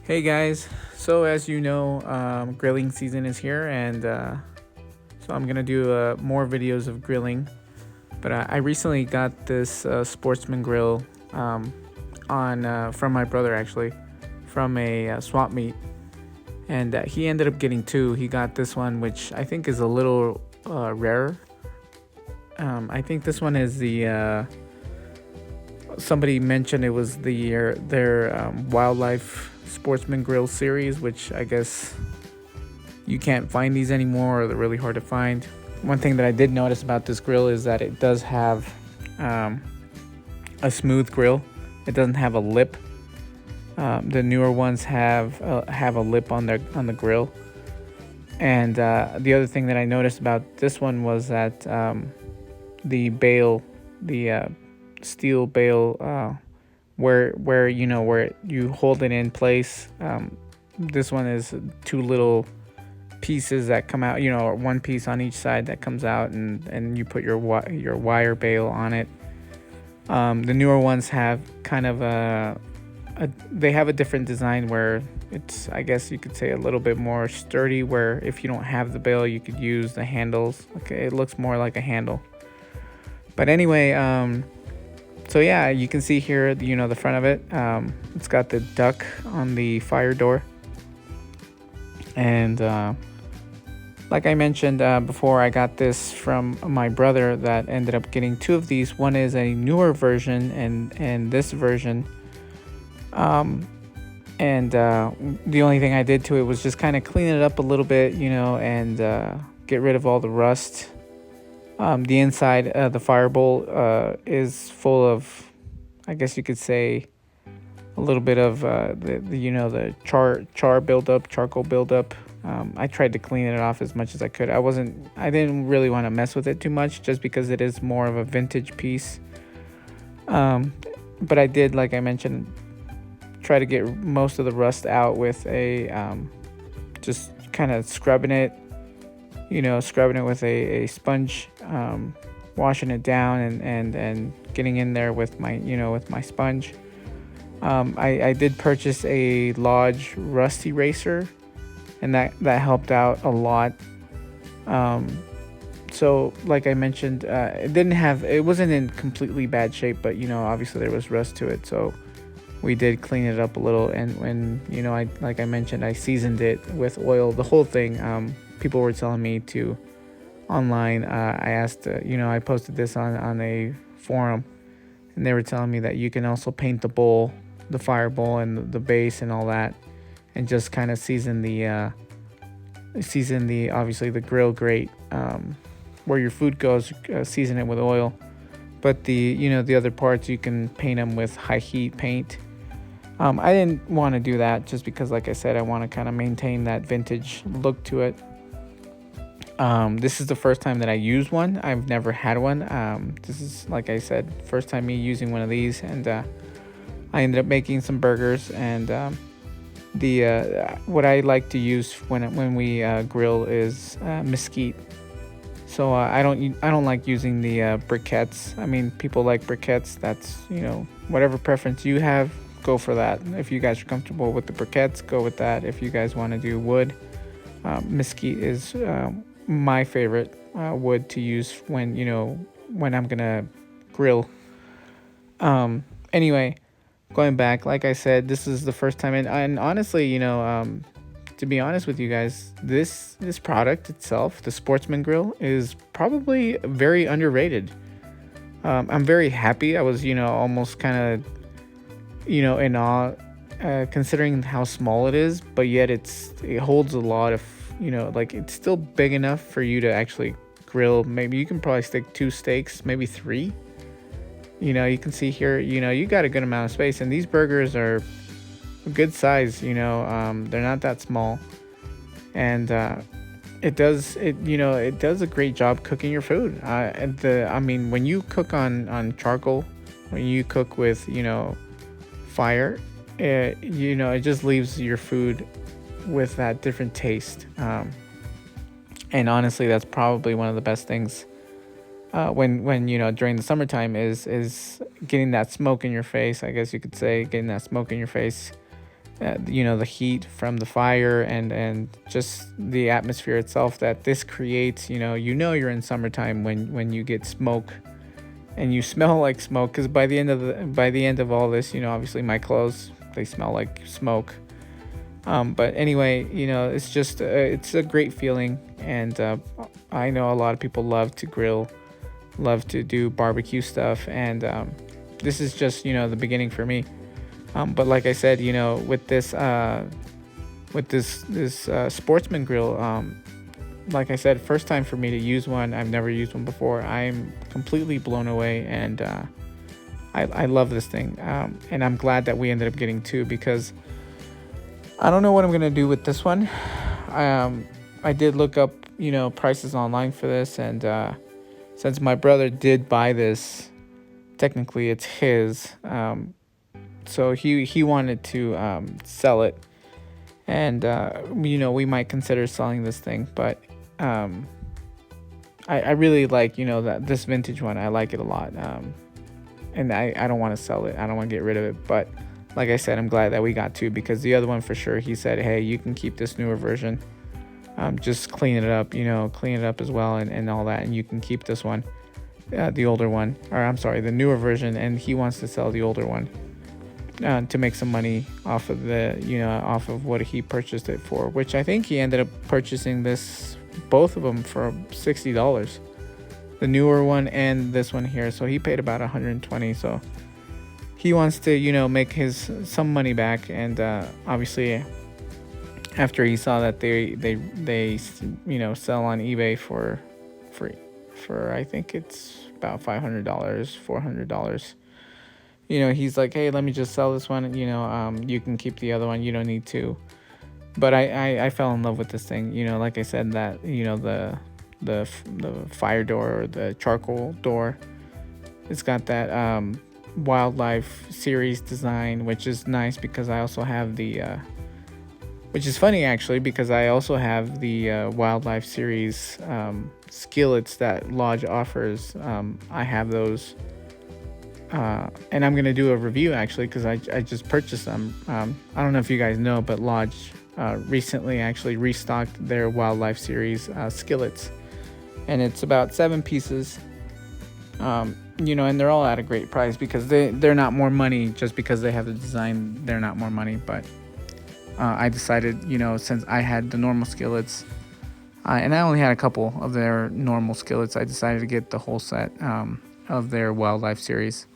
Hey guys, so as you know, grilling season is here, and so I'm gonna do more videos of grilling. But I recently got this Sportsman Grill on from my brother actually, from a swap meet, and he ended up getting two. He got this one, which I think is a little rarer. I think this one is the somebody mentioned it was their wildlife Sportsman Grill series, which I guess you can't find these anymore, or they're really hard to find. One thing that I did notice about this grill is that it does have a smooth grill. It doesn't have a lip. The newer ones have a lip on the grill. And the other thing that I noticed about this one was that the bail, the steel bail, where you hold it in place. This one is two little pieces that come out, or one piece on each side that comes out, and you put your wire bail on it. The newer ones have kind of they have a different design where it's, I guess you could say, a little bit more sturdy, where if you don't have the bail, you could use the handles. Okay, it looks more like a handle. But anyway, so yeah, you can see here, the front of it. It's got the duck on the fire door. And like I mentioned before, I got this from my brother that ended up getting two of these. One is a newer version, and this version. And the only thing I did to it was just kind of clean it up a little bit, and get rid of all the rust. The inside, the fire bowl is full of, I guess you could say, a little bit of the char buildup, charcoal buildup. I tried to clean it off as much as I could. I didn't really want to mess with it too much, just because it is more of a vintage piece. But I did, like I mentioned, try to get most of the rust out with a just kind of scrubbing it with a sponge, washing it down, and getting in there with my sponge. I did purchase a Lodge rust eraser, and that helped out a lot. So like I mentioned, it wasn't in completely bad shape, but obviously there was rust to it, so we did clean it up a little. And when like I mentioned, I seasoned it with oil, the whole thing. People were telling me to online. I asked, I posted this on a forum, and they were telling me that you can also paint the bowl, the fire bowl, and the base and all that, and just kind of season the obviously the grill grate, where your food goes. Season it with oil, but the other parts you can paint them with high heat paint. I didn't want to do that, just because, like I said, I want to kind of maintain that vintage look to it. This is the first time that I use one. I've never had one. This is, like I said, first time me using one of these, and I ended up making some burgers. And what I like to use when we grill is mesquite. So I don't like using the briquettes. I mean, people like briquettes. That's whatever preference you have, go for that. If you guys are comfortable with the briquettes, go with that. If you guys want to do wood, mesquite is my favorite wood to use when I'm gonna grill. Anyway, going back, like I said, this is the first time, and honestly, to be honest with you guys, this product itself, the Sportsman Grill, is probably very underrated. I'm very happy. I was almost kind of in awe, considering how small it is, but yet it holds a lot of, like, it's still big enough for you to actually grill. Maybe you can probably stick 2 steaks, maybe 3. You can see here, you got a good amount of space, and these burgers are a good size. They're not that small, and it does a great job cooking your food. When you cook on charcoal, when you cook with fire, it just leaves your food with that different taste. And honestly, that's probably one of the best things when during the summertime is getting that smoke in your face. I guess you could say, getting that smoke in your face, the heat from the fire and just the atmosphere itself that this creates. You're in summertime when you get smoke and you smell like smoke, because by the end of all this, obviously my clothes, they smell like smoke. But anyway, it's just it's a great feeling. And I know a lot of people love to grill, love to do barbecue stuff, and this is just the beginning for me. But like I said, with this Sportsman Grill, like I said, first time for me to use one. I've never used one before. I'm completely blown away, and I love this thing. And I'm glad that we ended up getting two, because I don't know what I'm gonna do with this one. I did look up prices online for this, and since my brother did buy this, technically it's his. So he wanted to sell it, and we might consider selling this thing. But I really like that this vintage one. I like it a lot, and I don't want to sell it. I don't want to get rid of it. But like I said, I'm glad that we got two, because the other one for sure, he said, hey, you can keep this newer version. Just clean it up, clean it up as well, and all that, and you can keep this one, the older one, or I'm sorry, the newer version. And he wants to sell the older one to make some money off of off of what he purchased it for, which I think he ended up purchasing both of them for $60, the newer one and this one here. So he paid about $120. So he wants to make some money back. And obviously, after he saw that they sell on eBay for I think it's about $500, $400. He's like, hey, let me just sell this one. You can keep the other one. You don't need to. But I fell in love with this thing. Like I said, that the fire door, or the charcoal door, it's got that wildlife series design, which is nice, because I also have which is funny actually, because I also have the wildlife series skillets that Lodge offers. I have those. And I'm going to do a review actually, because I just purchased them. I don't know if you guys know, but Lodge recently actually restocked their wildlife series skillets. And it's about 7 pieces. And they're all at a great price, because they're not more money just because they have the design. They're not more money. But I decided, since I had the normal skillets, and I only had a couple of their normal skillets, I decided to get the whole set of their wildlife series.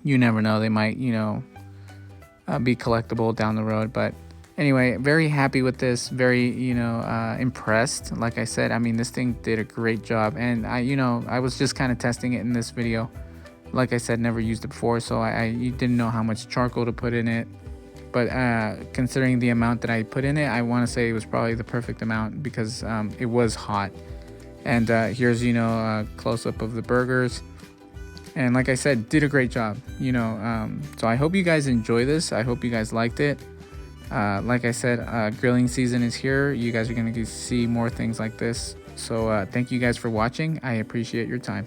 You never know, they might be collectible down the road. But anyway, very happy with this, very impressed. Like I said, I mean, this thing did a great job. And I was just kind of testing it in this video. Like I said, never used it before, so I didn't know how much charcoal to put in it. But considering the amount that I put in it, I want to say it was probably the perfect amount, because it was hot. And here's a close-up of the burgers. And like I said, did a great job. So I hope you guys enjoy this. I hope you guys liked it. Like I said, grilling season is here. You guys are going to see more things like this. So thank you guys for watching. I appreciate your time.